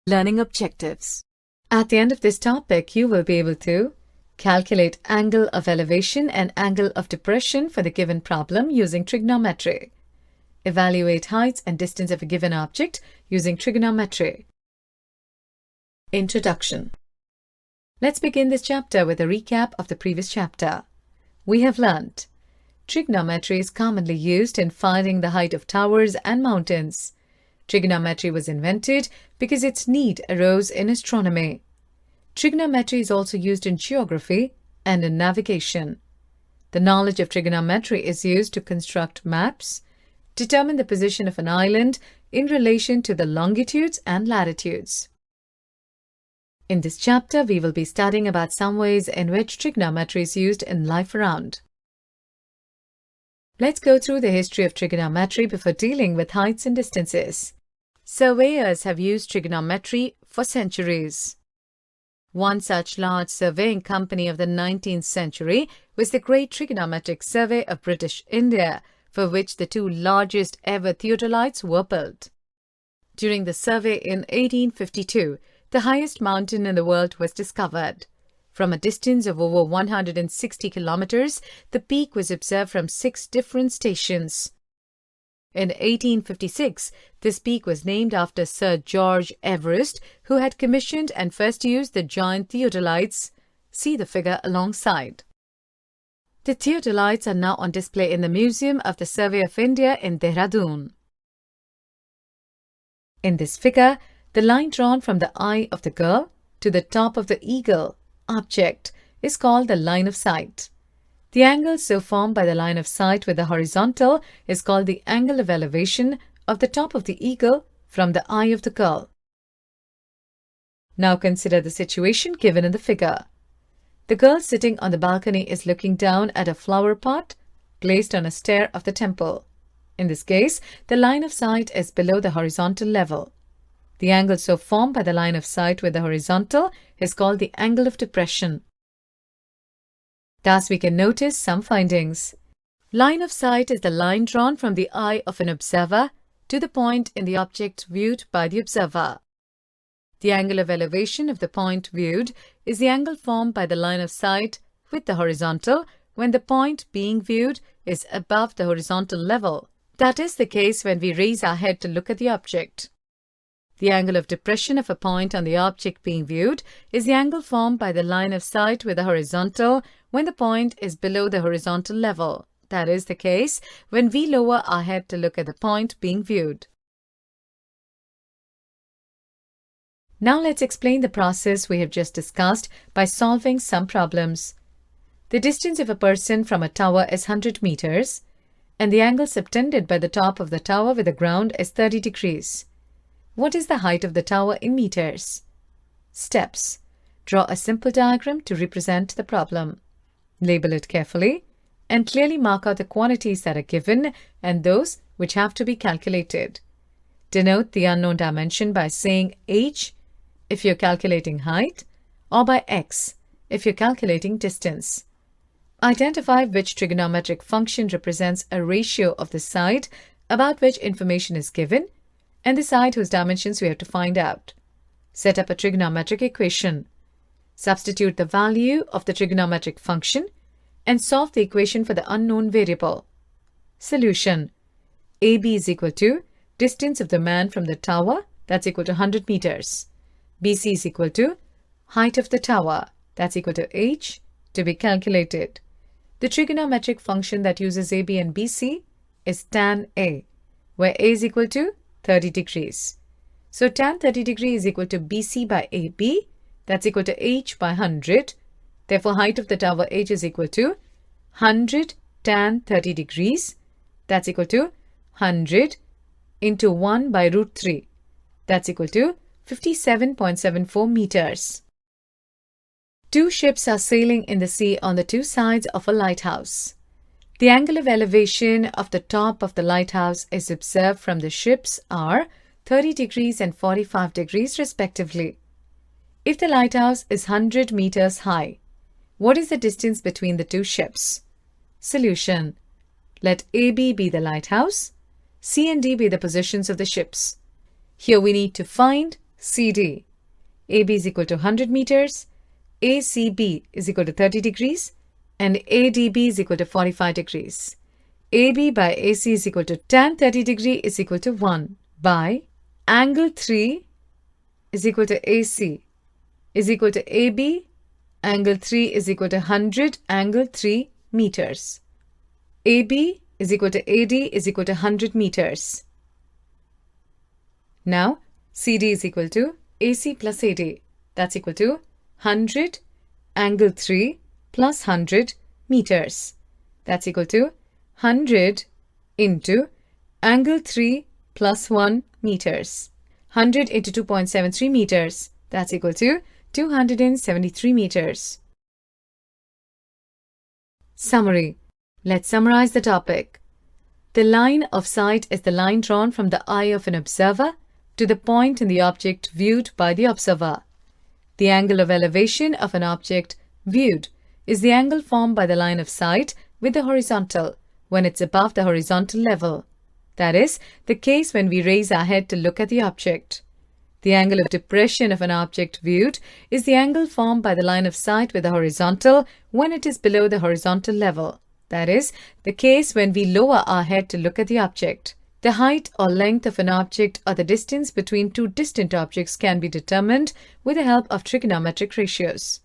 Learning objectives. At the end of this topic, you will be able to calculate angle of elevation and angle of depression for the given problem using trigonometry. Evaluate heights and distance of a given object using trigonometry. Introduction. Let's begin this chapter with a recap of the previous chapter. We have learnt trigonometry is commonly used in finding the height of towers and mountains. Trigonometry was invented because its need arose in astronomy. Trigonometry is also used in geography and in navigation. The knowledge of trigonometry is used to construct maps, determine the position of an island in relation to the longitudes and latitudes. In this chapter, we will be studying about some ways in which trigonometry is used in life around. Let's go through the history of trigonometry before dealing with heights and distances. Surveyors have used trigonometry for centuries. One such large surveying company of the 19th century was the Great Trigonometric Survey of British India, for which the two largest ever theodolites were built. During the survey in 1852, the highest mountain in the world was discovered. From a distance of over 160 kilometers, the peak was observed from 6 different stations. In 1856, this peak was named after Sir George Everest, who had commissioned and first used the giant theodolites. See the figure alongside. The theodolites are now on display in the Museum of the Survey of India in Dehradun. In this figure, the line drawn from the eye of the girl to the top of the eagle object is called the line of sight. The angle so formed by the line of sight with the horizontal is called the angle of elevation of the top of the eagle from the eye of the girl. Now consider the situation given in the figure. The girl sitting on the balcony is looking down at a flower pot placed on a stair of the temple. In this case, the line of sight is below the horizontal level. The angle so formed by the line of sight with the horizontal is called the angle of depression. Thus, we can notice some findings. Line of sight is the line drawn from the eye of an observer to the point in the object viewed by the observer. The angle of elevation of the point viewed is the angle formed by the line of sight with the horizontal when the point being viewed is above the horizontal level. That is the case when we raise our head to look at the object. The angle of depression of a point on the object being viewed is the angle formed by the line of sight with the horizontal when the point is below the horizontal level. That is the case when we lower our head to look at the point being viewed. Now let's explain the process we have just discussed by solving some problems. The distance of a person from a tower is 100 meters, and the angle subtended by the top of the tower with the ground is 30 degrees. What is the height of the tower in meters? Steps. Draw a simple diagram to represent the problem. Label it carefully and clearly mark out the quantities that are given and those which have to be calculated. Denote the unknown dimension by saying h if you're calculating height or by x if you're calculating distance. Identify which trigonometric function represents a ratio of the side about which information is given and the side whose dimensions we have to find out. Set up a trigonometric equation. Substitute the value of the trigonometric function and solve the equation for the unknown variable. Solution. AB is equal to distance of the man from the tower, that's equal to 100 meters. BC is equal to height of the tower, that's equal to h, to be calculated. The trigonometric function that uses AB and BC is tan A, where A is equal to 30 degrees. So tan 30 degrees is equal to BC by AB, that's equal to h by 100. Therefore, height of the tower h is equal to 100 tan 30 degrees, that's equal to 100 into 1 by root 3, that's equal to 57.74 meters. Two ships are sailing in the sea on the two sides of a lighthouse. The angle of elevation of the top of the lighthouse is observed from the ships are 30 degrees and 45 degrees respectively. If the lighthouse is 100 meters high, what is the distance between the two ships? Solution. Let AB be the lighthouse, C and D be the positions of the ships. Here we need to find CD. AB is equal to 100 meters, ACB is equal to 30 degrees, and ADB is equal to 45 degrees. AB by AC is equal to tan 30 degree is equal to 1 by angle 3 is equal to AC is equal to AB, angle 3 is equal to 100 angle 3 meters. AB is equal to AD is equal to 100 meters. Now, CD is equal to AC plus AD. That's equal to 100 angle 3 plus 100 meters. That's equal to 100 into angle 3 plus 1 meters. 100 into 2.73 meters. That's equal to 273 meters. Summary. Let's summarize the topic. The line of sight is the line drawn from the eye of an observer to the point in the object viewed by the observer. The angle of elevation of an object viewed is the angle formed by the line of sight with the horizontal when it's above the horizontal level. That is, the case when we raise our head to look at the object. The angle of depression of an object viewed is the angle formed by the line of sight with the horizontal when it is below the horizontal level. That is, the case when we lower our head to look at the object. The height or length of an object or the distance between two distant objects can be determined with the help of trigonometric ratios.